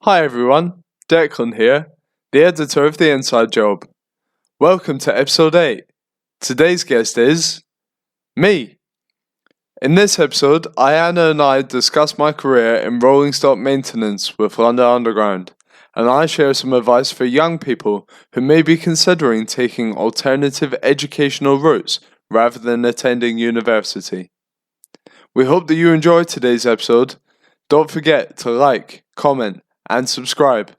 Hi everyone, Declan here, the editor of The Inside Job. Welcome to episode 8. Today's guest is me. In this episode, Ayana and I discuss my career in rolling stock maintenance with London Underground, and I share some advice for young people who may be considering taking alternative educational routes rather than attending university. We hope that you enjoy today's episode. Don't forget to like, comment, and subscribe.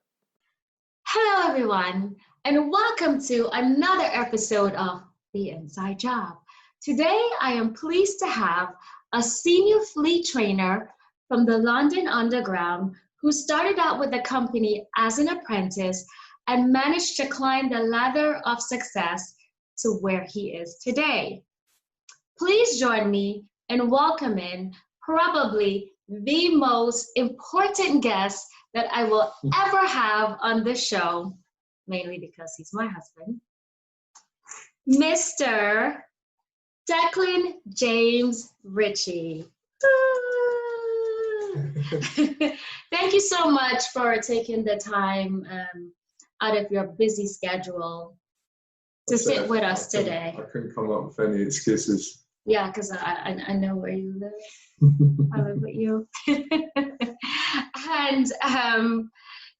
Hello, everyone, and welcome to another episode of The Inside Job. Today, I am pleased to have a senior fleet trainer from the London Underground who started out with the company as an apprentice and managed to climb the ladder of success to where he is today. Please join me in welcoming probably the most important guest that I will ever have on the show, mainly because he's my husband, Mr. Declan James Ritchie. Thank you so much for taking the time out of your busy schedule to sit with us today. I couldn't come up with any excuses. Yeah, because I know where you live. I live with you. And,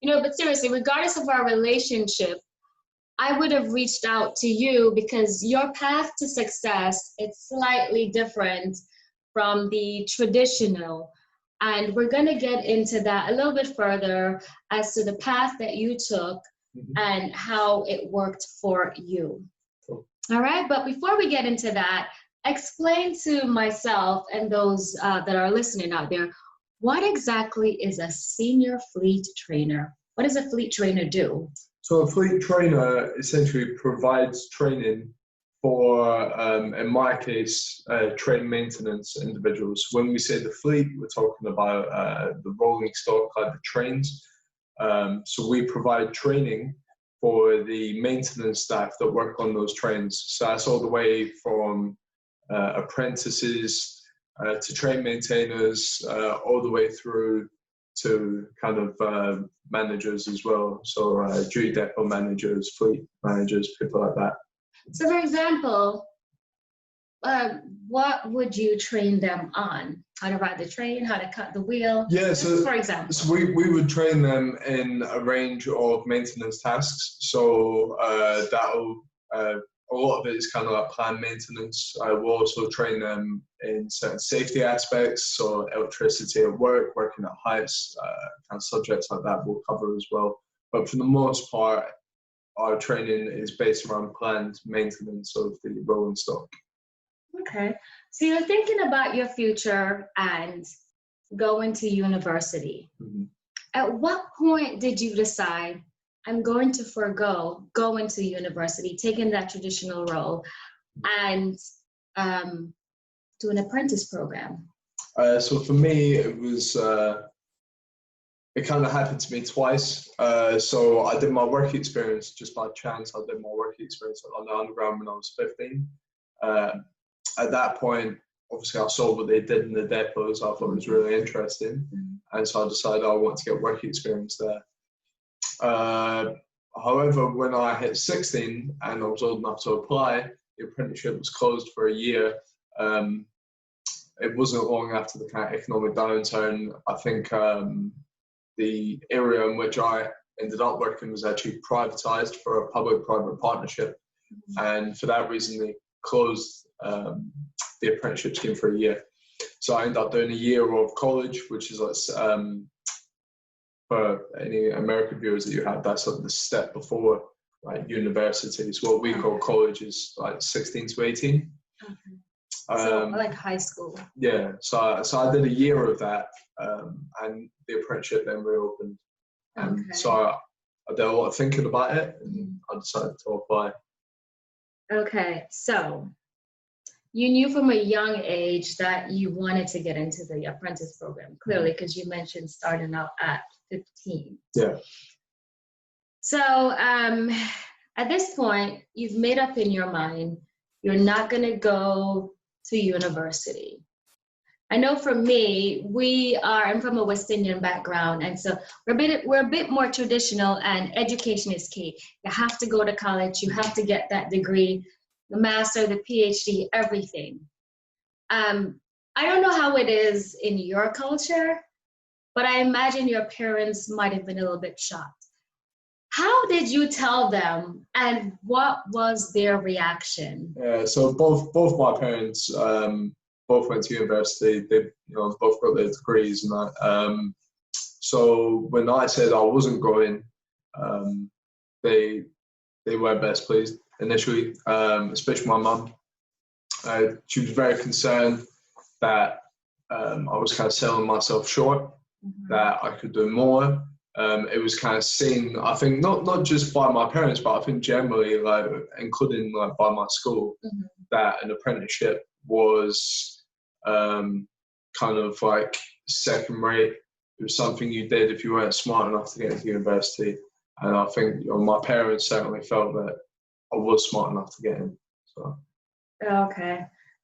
but seriously, regardless of our relationship, I would have reached out to you because your path to success, it's slightly different from the traditional. And we're going to get into that a little bit further as to the path that you took and how it worked for you. Cool. All right, but before we get into that, explain to myself and those that are listening out there, what exactly is a senior fleet trainer? What does a fleet trainer do? So a fleet trainer essentially provides training for, in my case, train maintenance individuals. When we say the fleet, we're talking about the rolling stock, like the trains. So we provide training for the maintenance staff that work on those trains. So that's all the way from apprentices to train maintainers, all the way through to kind of managers as well. So duty depot managers, fleet managers, people like that. So for example, what would you train them on? How to ride the train, how to cut the wheel? Yeah, so for example. So we would train them in a range of maintenance tasks. So that'll a lot of it is kind of like planned maintenance. I will also train them in certain safety aspects, so electricity at work, working at heights, kind of subjects like that we'll cover as well. But for the most part, our training is based around planned maintenance of the rolling stock. Okay, so you're thinking about your future and going to university. Mm-hmm. At what point did you decide, I'm going to forego going to university, taking that traditional role, and do an apprentice program? So for me, it was, it kind of happened to me twice. So I did my work experience just by chance. I did my work experience on the underground when I was 15. At that point, obviously I saw what they did in the depots. I thought it was really interesting. And so I decided I want to get work experience there. However, when I hit 16 and I was old enough to apply, the apprenticeship was closed for a year. It wasn't long after the kind of economic downturn. I think the area in which I ended up working was actually privatized for a public-private partnership. And for that reason, they closed the apprenticeship scheme for a year. So I ended up doing a year of college, which is like, for any American viewers that you have, that's like the step before like university. So what we call college is like 16 to 18. Okay. So like high school. Yeah, so I did a year of that, and the apprenticeship then reopened. So I did a lot of thinking about it, and I decided to apply. Okay, so you knew from a young age that you wanted to get into the apprentice program, clearly, because you mentioned starting out at 15. Yeah. So at this point, you've made up in your mind, you're not going to go to university. I know for me, I'm from a West Indian background, and so we're a bit more traditional, and education is key. You have to go to college, you have to get that degree, the master, the PhD, everything. I don't know how it is in your culture, but I imagine your parents might have been a little bit shocked. How did you tell them, and what was their reaction? Yeah, so both my parents both went to university. They both got their degrees and that. So when I said I wasn't going, they were best pleased initially, especially my mum. She was very concerned that I was kind of selling myself short, that I could do more. It was kind of seen, I think, not just by my parents, but I think generally, like including like by my school, that an apprenticeship was kind of like second rate. It was something you did if you weren't smart enough to get into university. And I think my parents certainly felt that I was smart enough to get in. So.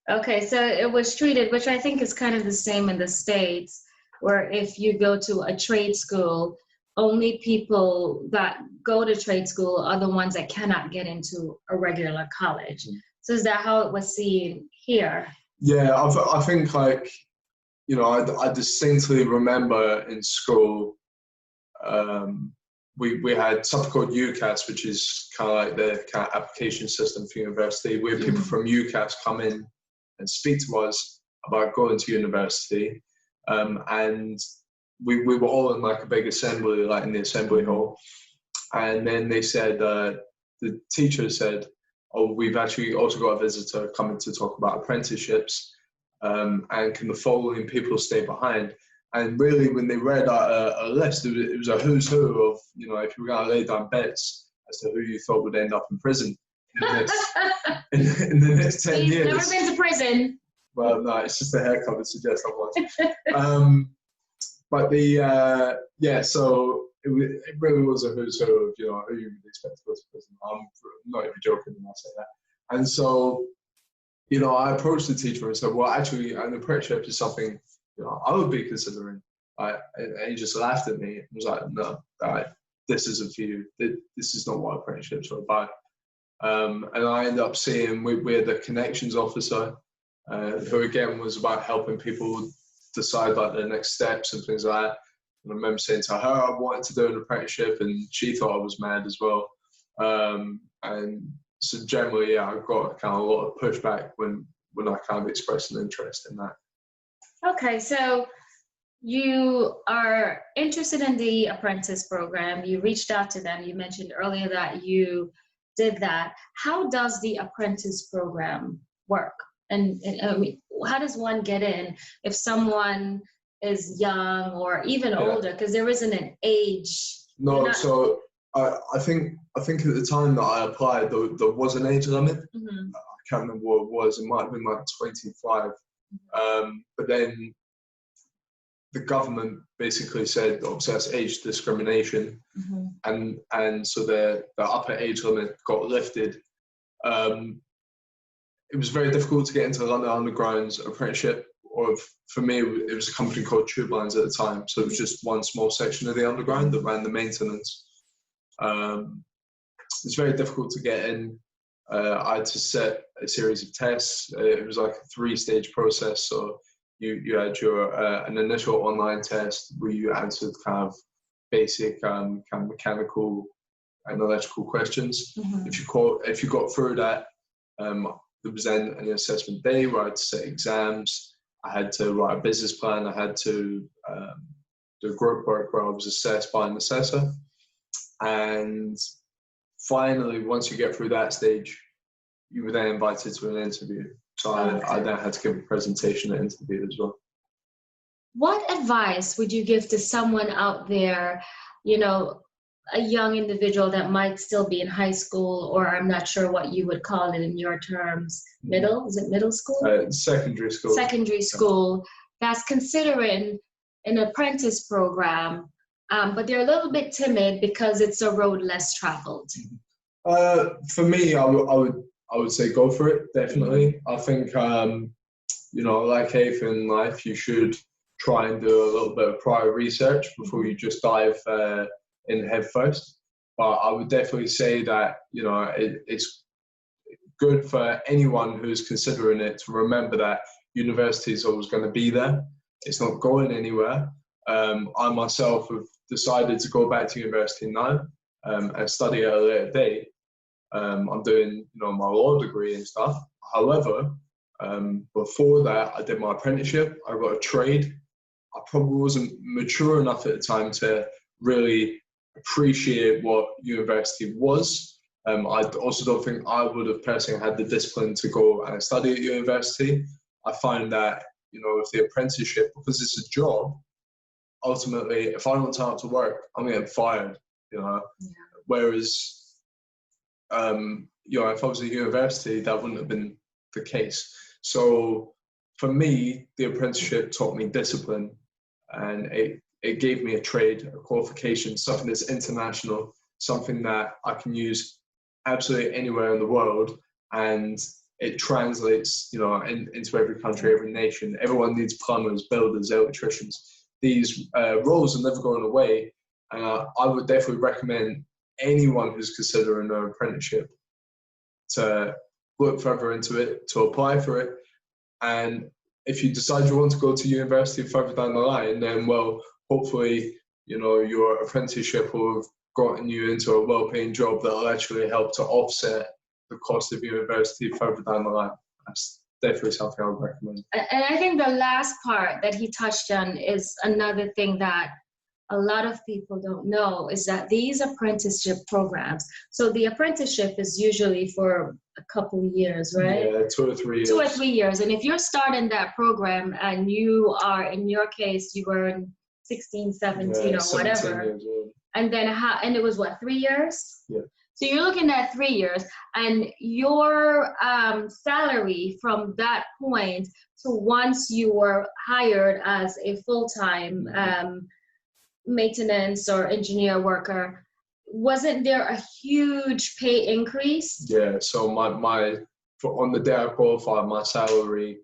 Okay, so it was treated, which I think is kind of the same in the States, where if you go to a trade school, only people that go to trade school are the ones that cannot get into a regular college. So is that how it was seen here? Yeah, I think like, I distinctly remember in school, we had something called UCAS, which is kind of like the kind of application system for university. We had people from UCAS come in and speak to us about going to university. And we were all in like a big assembly, like in the assembly hall. And then they said, the teacher said, oh, we've actually also got a visitor coming to talk about apprenticeships. And can the following people stay behind? And really, when they read a list, it was a who's who of, if you were going to lay down bets as to who you thought would end up in prison in the next 10 years. Never been to prison. Well, no, it's just a haircut that suggests I was. But so it really was a who's who of, who you would expect to go to prison. I'm not even joking when I say that. And so, I approached the teacher and said, well, actually, an apprenticeship is something, I would be considering. And he just laughed at me and was like, no, this isn't for you. This is not what apprenticeships are about. And I ended up seeing, we had the connections officer, who again was about helping people decide like their next steps and things like that. And I remember saying to her, I wanted to do an apprenticeship, and she thought I was mad as well. And so generally, I got kind of a lot of pushback when I kind of expressed an interest in that. Okay, so you are interested in the apprentice program. You reached out to them. You mentioned earlier that you did that. How does the apprentice program work? And how does one get in if someone is young or even older? Because there isn't an age. No, so I think at the time that I applied, there was an age limit. I can't remember what it was. It might have been like 25. But then the government basically said, obviously that's age discrimination, and so the upper age limit got lifted. It was very difficult to get into the London Underground's apprenticeship, or for me, it was a company called Tube Lines at the time, so it was just one small section of the Underground that ran the maintenance. It's very difficult to get in. I had to set a series of tests. It was like a 3-stage process. So you had your an initial online test where you answered kind of basic kind of mechanical and electrical questions. If you got through that, there was then an assessment day where I had to set exams. I had to write a business plan. I had to do group work where I was assessed by an assessor. And finally, once you get through that stage, you were then invited to an interview. So I then had to give a presentation and interview as well. What advice would you give to someone out there, a young individual that might still be in high school, or I'm not sure what you would call it in your terms, is it middle school? Secondary school. Secondary school, that's considering an apprentice program, but they're a little bit timid because it's a road less traveled. For me, I would say go for it, definitely. I think you know, like anything in life, you should try and do a little bit of prior research before you just dive in head first. But I would definitely say that, you know, it's good for anyone who's considering it to remember that university is always going to be there. It's not going anywhere. I myself have decided to go back to university now and study at a later date. I'm doing, you know, my law degree and stuff. However, before that, I did my apprenticeship. I got a trade. I probably wasn't mature enough at the time to really appreciate what university was. I also don't think I would have personally had the discipline to go and study at university. I find that, you know, with the apprenticeship, because it's a job, ultimately, if I don't turn up to work, I'm getting fired, you know. Yeah. Whereas, you know, if I was at university, that wouldn't have been the case. So for me, the apprenticeship taught me discipline, and it gave me a trade, a qualification, something that's international, something that I can use absolutely anywhere in the world, and it translates, you know, into every country, every nation. Everyone needs plumbers, builders, electricians. These roles are never going away, and I would definitely recommend anyone who's considering an apprenticeship to look further into it, to apply for it. And if you decide you want to go to university further down the line, then, well, hopefully, you know, your apprenticeship will have gotten you into a well-paying job that will actually help to offset the cost of university further down the line. That's definitely something I would recommend. And I think the last part that he touched on is another thing that a lot of people don't know, is that these apprenticeship programs, so the apprenticeship is usually for a couple of years, right? Yeah, 2 or 3 years. 2 or 3 years. And if you're starting that program and you are, in your case, you were 16, 17 or whatever, and then and it was what, 3 years? Yeah. So you're looking at 3 years, and your salary from that point to once you were hired as a full-time maintenance or engineer worker, wasn't there a huge pay increase? Yeah, so on the day I qualified, my salary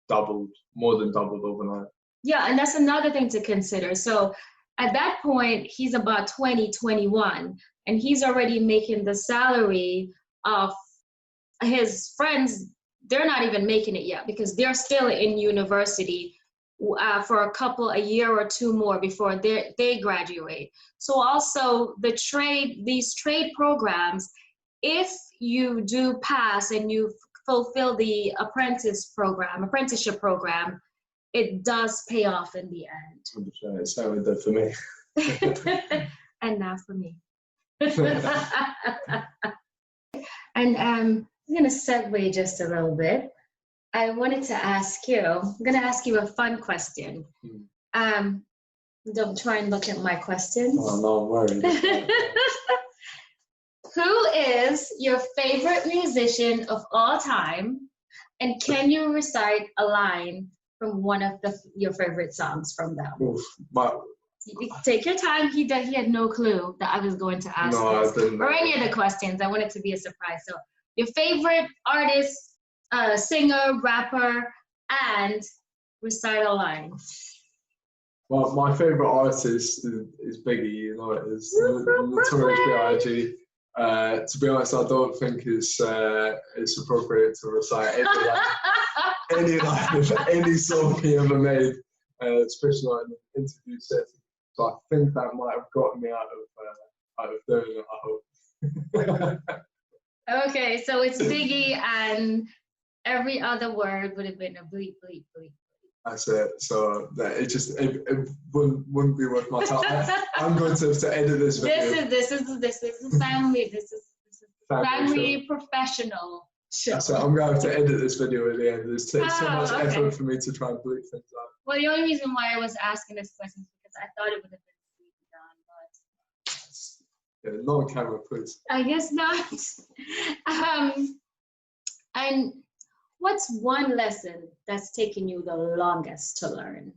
doubled, more than doubled overnight. Yeah, and that's another thing to consider. So at that point, he's about 20, 21, and he's already making the salary of his friends. They're not even making it yet because they're still in university for a year or two more before they graduate. So also these trade programs, if you do pass and you fulfill the apprenticeship program, it does pay off in the end. 100%. It certainly did for me. And not for me. And I'm going to segue just a little bit. I wanted to ask you, I'm going to ask you a fun question. Don't try and look at my questions. Oh, no, I'm worried. Who is your favorite musician of all time? And can you recite a line from one of your favorite songs from them? Oof, take your time. He had no clue that I was going to ask this. I didn't. Or any of the questions. I want it to be a surprise. So your favorite artist, singer, rapper, and recite a line. Well, my favorite artist is Biggie. You know, it is Notorious B.I.G. To be honest, I don't think it's appropriate to recite any song he ever made, especially in an interview setting. So I think that might have gotten me out of doing it, I hope. Okay, so it's Biggie, and every other word would have been a bleep, bleep, bleep. That's it. So that it wouldn't be worth my time. I'm going to have to edit this video. This is family. This is family professional show. So I'm going to have to edit this video at the end. There's so much effort for me to try and bleep things out. Well, the only reason why I was asking this question is because I thought it would have been done, but yeah, not on camera, please. I guess not. And what's one lesson that's taken you the longest to learn?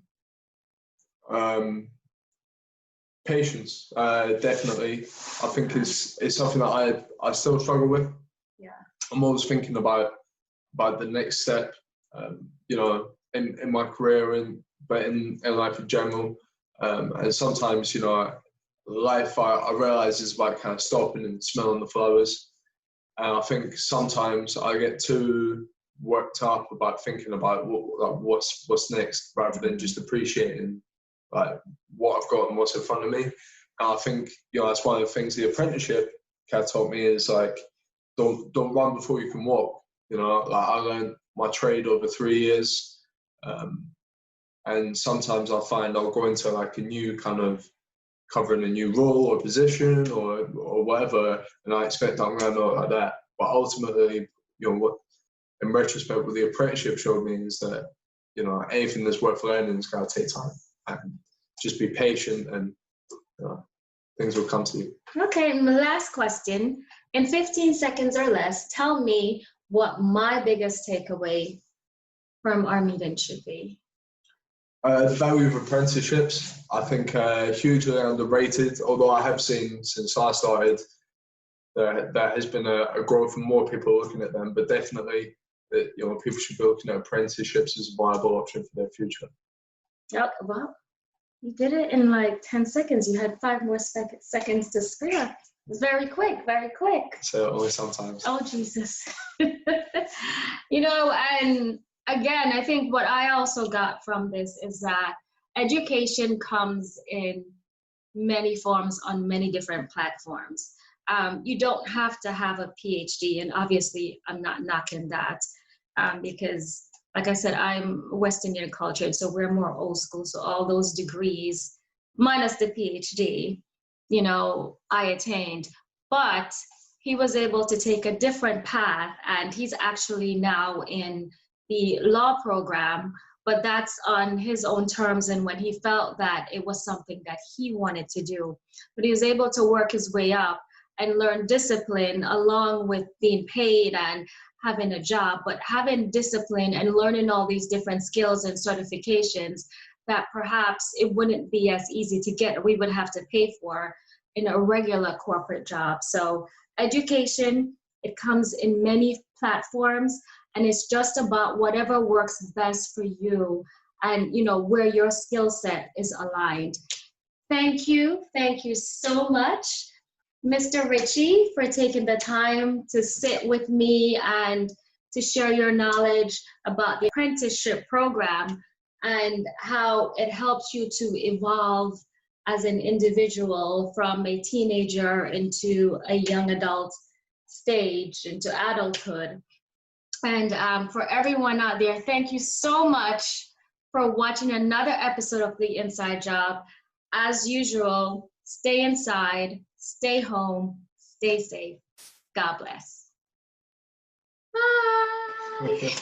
Patience, definitely. I think it's something that I still struggle with. Yeah. I'm always thinking about the next step. you know, in my career but in life in general. And sometimes, you know, life I realize is about kind of stopping and smelling the flowers. And I think sometimes I get too worked up about thinking about what's next, rather than just appreciating like what I've got and what's in front of me. And I think, you know, that's one of the things the apprenticeship kind of taught me is like, don't run before you can walk. You know, like I learned my trade over 3 years, and sometimes I find I'll go into like a new kind of covering a new role or position or whatever, and I expect I'm going to know it like that. But ultimately, you know, what in retrospect, what the apprenticeship showed me is that, you know, anything that's worth learning is going to take time, and just be patient, and you know, things will come to you. Okay, and the last question. In 15 seconds or less, tell me what my biggest takeaway from our meeting should be. The value of apprenticeships, I think, hugely underrated. Although I have seen since I started there has been a growth and more people looking at them. But definitely, you know, people should be looking at apprenticeships as a viable option for their future. Yep. Well, you did it in like 10 seconds. You had 5 more seconds to spare. It was very quick, very quick. So only sometimes. Oh, Jesus. You know, and again, I think what I also got from this is that education comes in many forms on many different platforms. You don't have to have a PhD, and obviously I'm not knocking that because, like I said, I'm West Indian cultured, so we're more old school. So all those degrees, minus the PhD, you know, I attained. But he was able to take a different path, and he's actually now in the law program, but that's on his own terms and when he felt that it was something that he wanted to do. But he was able to work his way up and learn discipline along with being paid and having a job, but having discipline and learning all these different skills and certifications that perhaps it wouldn't be as easy to get, we would have to pay for in a regular corporate job. So education, it comes in many platforms, and it's just about whatever works best for you and, you know, where your skill set is aligned. Thank you so much, Mr. Ritchie, for taking the time to sit with me and to share your knowledge about the apprenticeship program and how it helps you to evolve as an individual from a teenager into a young adult stage, into adulthood. And for everyone out there, thank you so much for watching another episode of The Inside Job. As usual, stay inside, stay home, stay safe. God bless. Bye.